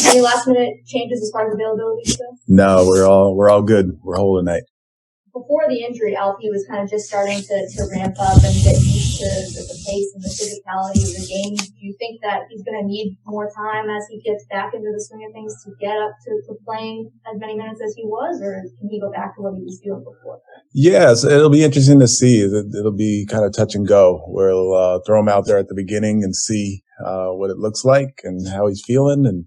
Any last minute changes as far as availability goes? No, we're all good. We're whole tonight. Before the injury, Alfie was kind of just starting to ramp up and get used to the pace and the physicality of the game. Do you think that he's going to need more time as he gets back into the swing of things to get up to playing as many minutes as he was, or can he go back to what he was doing before? Yes, it'll be interesting to see. It'll be kind of touch and go. We'll throw him out there at the beginning and see what it looks like and how he's feeling, and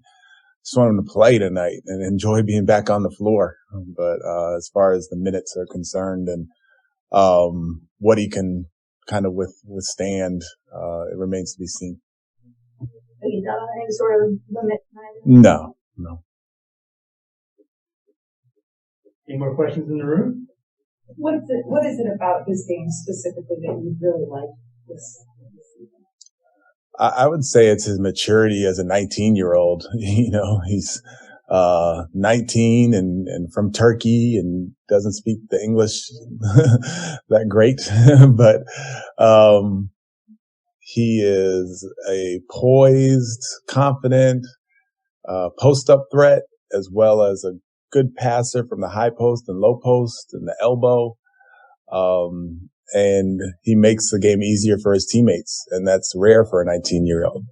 just want him to play tonight and enjoy being back on the floor. But as far as the minutes are concerned and what he can kind of withstand, it remains to be seen. He's not on any sort of limit? No. Any more questions in the room? What is it about his game specifically that you really like this season? I would say it's his maturity as a 19-year-old. You know, he's 19 and from Turkey and doesn't speak the English that great, but he is a poised, confident post-up threat, as well as a good passer from the high post and low post and the elbow. And he makes the game easier for his teammates, and that's rare for a 19-year-old.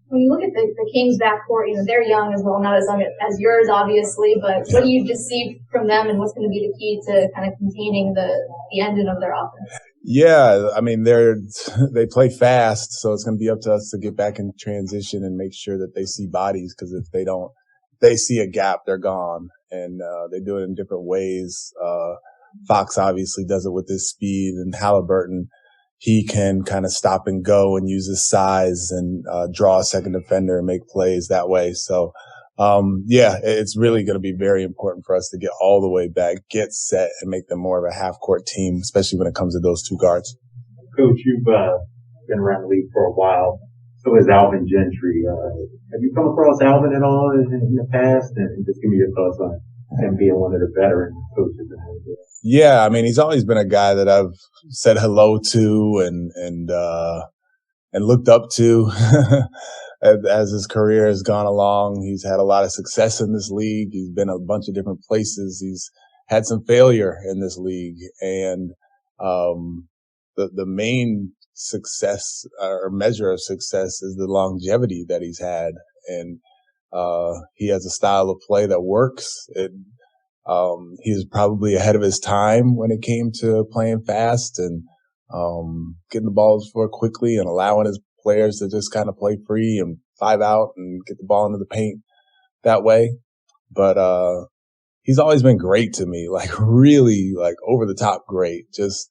When you look at the Kings backcourt, you know, they're young as well, not as young as yours, obviously, but what do you just see from them and what's going to be the key to kind of containing the engine of their offense? Yeah, I mean, they play fast, so it's going to be up to us to get back in transition and make sure that they see bodies, because if they see a gap, they're gone, and they do it in different ways. Fox obviously does it with his speed, and Halliburton, he can kind of stop and go and use his size and draw a second defender and make plays that way. So, it's really going to be very important for us to get all the way back, get set, and make them more of a half-court team, especially when it comes to those two guards. Coach, you've been around the league for a while. So is Alvin Gentry. Have you come across Alvin at all in the past? And just give me your thoughts on him being one of the veteran coaches in the NBA. Yeah, I mean, he's always been a guy that I've said hello to and looked up to as his career has gone along. He's had a lot of success in this league. He's been a bunch of different places. He's had some failure in this league, and the main success or measure of success is the longevity that he's had, and he has a style of play that works. He was probably ahead of his time when it came to playing fast and getting the ball to the floor quickly and allowing his players to just kind of play free and 5 out and get the ball into the paint that way. But he's always been great to me, like really like over the top great. Just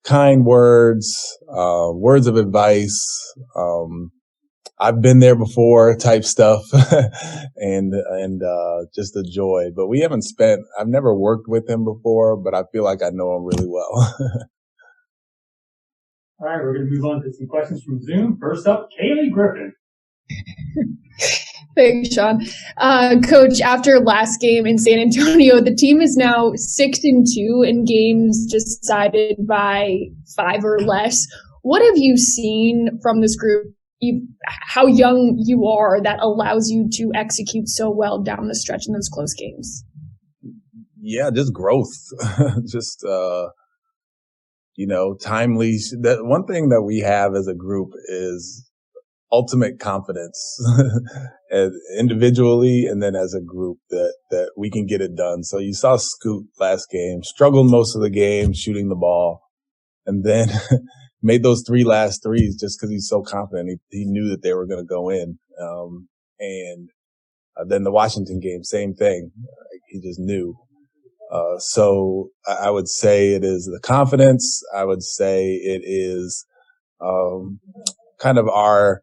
kind words, words of advice, I've been there before type stuff and just a joy. But I've never worked with him before, but I feel like I know him really well. All right, we're going to move on to some questions from Zoom. First up, Kaylee Griffin. Thanks, Sean. Coach, after last game in San Antonio, the team is now 6-2 in games decided by 5 or less. What have you seen from this group? How young you are that allows you to execute so well down the stretch in those close games? Yeah, just growth. Just, timely. That one thing that we have as a group is ultimate confidence individually and then as a group that we can get it done. So you saw Scoot last game, struggled most of the game shooting the ball, and then made those 3 last threes just because he's so confident. He knew that they were going to go in. And then the Washington game, same thing. He just knew. So I would say it is the confidence. I would say it is kind of our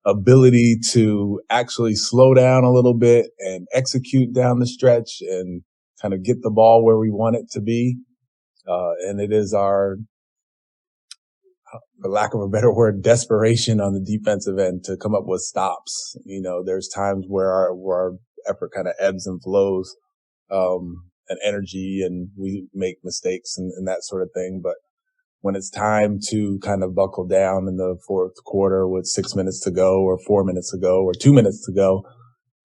ability to actually slow down a little bit and execute down the stretch and kind of get the ball where we want it to be. And it is our, for lack of a better word, desperation on the defensive end to come up with stops. There's times where our effort kind of ebbs and flows, and energy, and we make mistakes and that sort of thing. But when it's time to kind of buckle down in the fourth quarter with 6 minutes to go or 4 minutes to go or 2 minutes to go,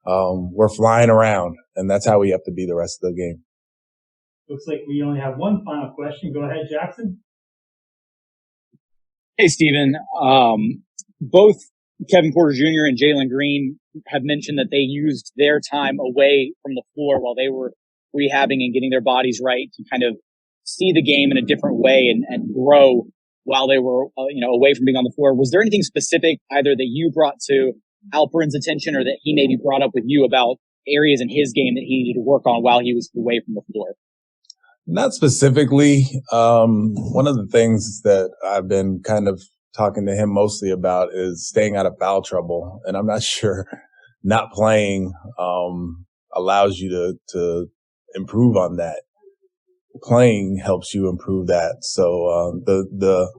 we're flying around, and that's how we have to be the rest of the game. Looks like we only have one final question. Go ahead, Jackson. Hey, Steven. Both Kevin Porter Jr. and Jalen Green have mentioned that they used their time away from the floor while they were rehabbing and getting their bodies right to kind of see the game in a different way and grow while they were, away from being on the floor. Was there anything specific either that you brought to Alperen's attention or that he maybe brought up with you about areas in his game that he needed to work on while he was away from the floor? Not specifically. One of the things that I've been kind of talking to him mostly about is staying out of foul trouble. And I'm not sure not playing, allows you to improve on that. Playing helps you improve that. So, the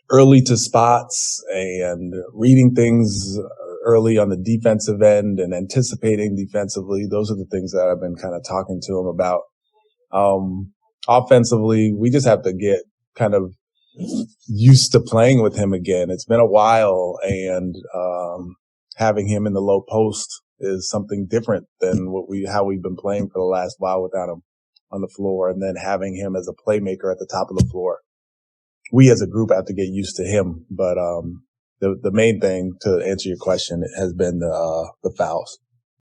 early to spots and reading things early on the defensive end and anticipating defensively, those are the things that I've been kind of talking to him about. Offensively, we just have to get kind of used to playing with him again. It's been a while, and having him in the low post is something different than how we've been playing for the last while without him on the floor, and then having him as a playmaker at the top of the floor. We as a group have to get used to him, but the main thing, to answer your question, has been the fouls.